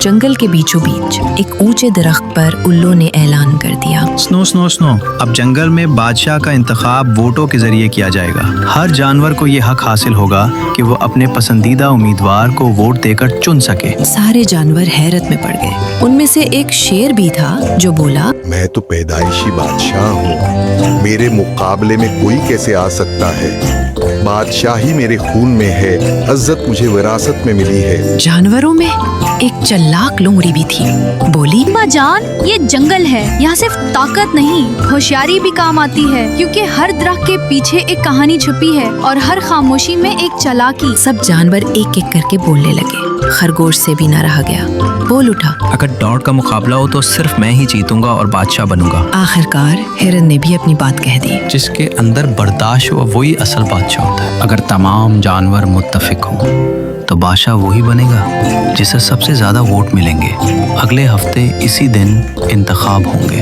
जंगल के बीचों बीच एक ऊंचे दरख्त पर उल्लू ने ऐलान कर दिया, स्नो स्नो स्नो, अब जंगल में बादशाह का इंतखाब वोटों के जरिए किया जाएगा। हर जानवर को ये हक हासिल होगा कि वो अपने पसंदीदा उम्मीदवार को वोट देकर चुन सके। सारे जानवर हैरत में पड़ गए। उनमें से एक शेर भी था जो बोला, मैं तो पैदाइशी बादशाह हूँ, मेरे मुकाबले में कोई कैसे आ सकता है? बादशाही मेरे खून में है, इज्जत मुझे विरासत में मिली है। जानवरों में एक चालाक लोमड़ी भी थी। बोली, अम्मा जान, ये जंगल है, यहाँ सिर्फ ताकत नहीं होशियारी भी काम आती है, क्योंकि हर दरख्त के पीछे एक कहानी छुपी है और हर खामोशी में एक चालाकी। सब जानवर एक एक करके बोलने लगे। खरगोश से भी न रहा गया, बोल उठा, अगर दौड़ का मुकाबला हो तो सिर्फ मैं ही जीतूंगा और बादशाह बनूंगा। आखिरकार हिरन ने भी अपनी बात कह दी, जिसके अंदर बर्दाश्त हो वही असल बादशाह होता है। अगर तमाम जानवर मुत्तफिक हों तो बादशाह वही बनेगा जिसे सबसे ज्यादा वोट मिलेंगे। अगले हफ्ते इसी दिन इंतखाब होंगे,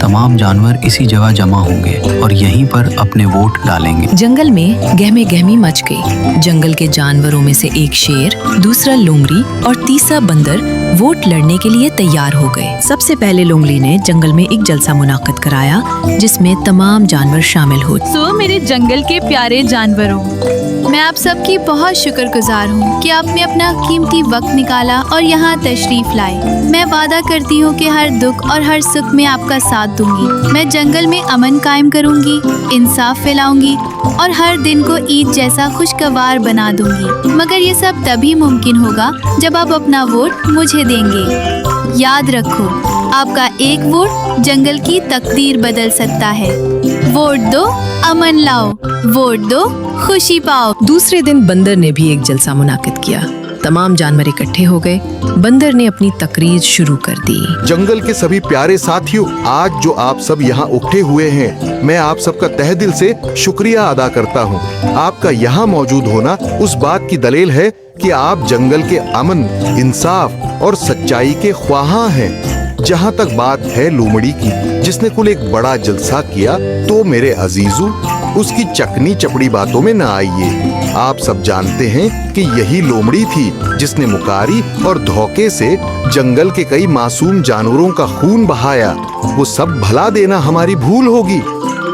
तमाम जानवर इसी जगह जमा होंगे और यहीं पर अपने वोट डालेंगे। जंगल में गहमे गहमी मच गई। जंगल के जानवरों में से एक शेर, दूसरा लोमड़ी और तीसरा बंदर वोट लड़ने के लिए तैयार हो गए। सबसे पहले लोमड़ी ने जंगल में एक जलसा मुनाकिद कराया जिसमें तमाम जानवर शामिल हो। सो मेरे जंगल के प्यारे जानवरों, मैं आप सबकी बहुत शुक्रगुजार हूँ कि आपने अपना कीमती वक्त निकाला और यहाँ तशरीफ लाए। मैं वादा करती हूँ कि हर दुख और हर सुख में आपका साथ दूंगी। मैं जंगल में अमन कायम करूँगी, इंसाफ फैलाऊंगी और हर दिन को ईद जैसा खुशगवार बना दूंगी। मगर ये सब तभी मुमकिन होगा जब आप अपना वोट मुझे देंगे। याद रखो, आपका एक वोट जंगल की तकदीर बदल सकता है। वोट दो, अमन लाओ, वोट दो, खुशी पाओ। दूसरे दिन बंदर ने भी एक जलसा मुनाकिद किया। तमाम जानवर इकट्ठे हो गए। बंदर ने अपनी तकरीर शुरू कर दी। जंगल के सभी प्यारे साथियों, आज जो आप सब यहाँ इकट्ठे हुए हैं, मैं आप सबका तहे दिल से शुक्रिया अदा करता हूँ। आपका यहाँ मौजूद होना उस बात की दलील है कि आप जंगल के अमन, इंसाफ और सच्चाई के ख्वाहां हैं। जहाँ तक बात है लोमड़ी की, जिसने कुल एक बड़ा जलसा किया, तो मेरे अजीजों, उसकी चकनी चपड़ी बातों में न आइए। आप सब जानते हैं कि यही लोमड़ी थी जिसने मुकारी और धोखे से जंगल के कई मासूम जानवरों का खून बहाया। वो सब भला देना हमारी भूल होगी,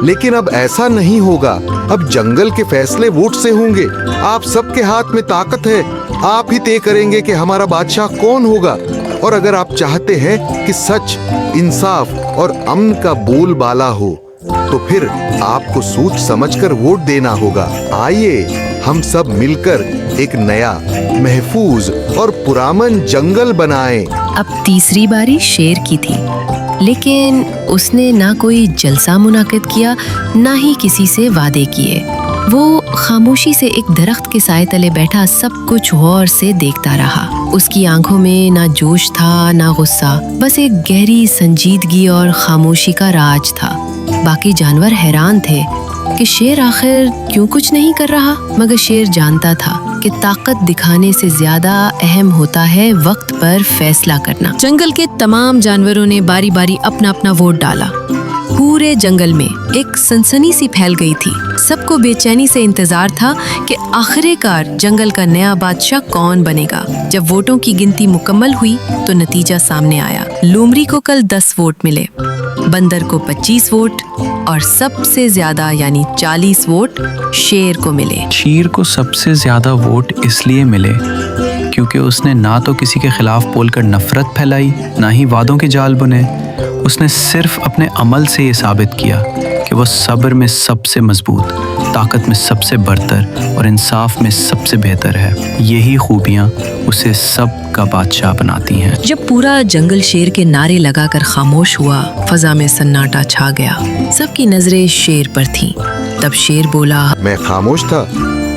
लेकिन अब ऐसा नहीं होगा। अब जंगल के फैसले वोट से होंगे। आप सबके हाथ में ताकत है। आप ही तय करेंगे कि हमारा बादशाह कौन होगा। और अगर आप चाहते हैं कि सच, इंसाफ और अमन का बोलबाला हो, तो फिर आपको सोच समझकर वोट देना होगा। आइए हम सब मिलकर एक नया, महफूज और पुरामन जंगल बनाएं। अब तीसरी बारी शेर की थी, लेकिन उसने ना कोई जलसा मुनाकिद किया, ना ही किसी से वादे किए। वो खामोशी से एक दरख्त के साए तले बैठा सब कुछ गौर से देखता रहा। उसकी आंखों में ना जोश था ना गुस्सा, बस एक गहरी संजीदगी और खामोशी का राज था। बाकी जानवर हैरान थे कि शेर आखिर क्यों कुछ नहीं कर रहा, मगर शेर जानता था कि ताकत दिखाने से ज्यादा अहम होता है वक्त पर फैसला करना। जंगल के तमाम जानवरों ने बारी बारी अपना अपना वोट डाला। पूरे जंगल में एक सनसनी सी फैल गई थी। सबको बेचैनी से इंतजार था कि आखिरकार जंगल का नया बादशाह कौन बनेगा। जब वोटों की गिनती मुकम्मल हुई तो नतीजा सामने आया। लोमड़ी को कल 10 वोट मिले, बंदर को 25 वोट और सबसे ज्यादा यानी 40 वोट शेर को मिले। शेर को सबसे ज्यादा वोट इसलिए मिले क्योंकि उसने ना तो किसी के खिलाफ बोलकर नफरत फैलाई, ना ही वादों के जाल बुने। उसने सिर्फ अपने अमल से ये साबित किया कि वो सब्र में सबसे मजबूत, ताकत में सबसे बरतर और इंसाफ में सबसे बेहतर है। यही खूबियाँ उसे सब का बादशाह बनाती हैं। जब पूरा जंगल शेर के नारे लगाकर खामोश हुआ, फजा में सन्नाटा छा गया। सबकी नजरें शेर पर थीं। तब शेर बोला, मैं खामोश था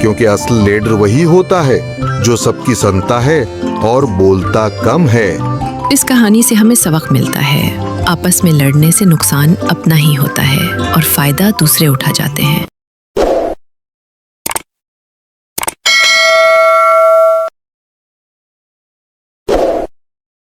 क्योंकि असल लीडर वही होता है जो सबकी सुनता है और बोलता कम है। इस कहानी से हमें सबक मिलता है, आपस में लड़ने से नुकसान अपना ही होता है और फायदा दूसरे उठा जाते हैं।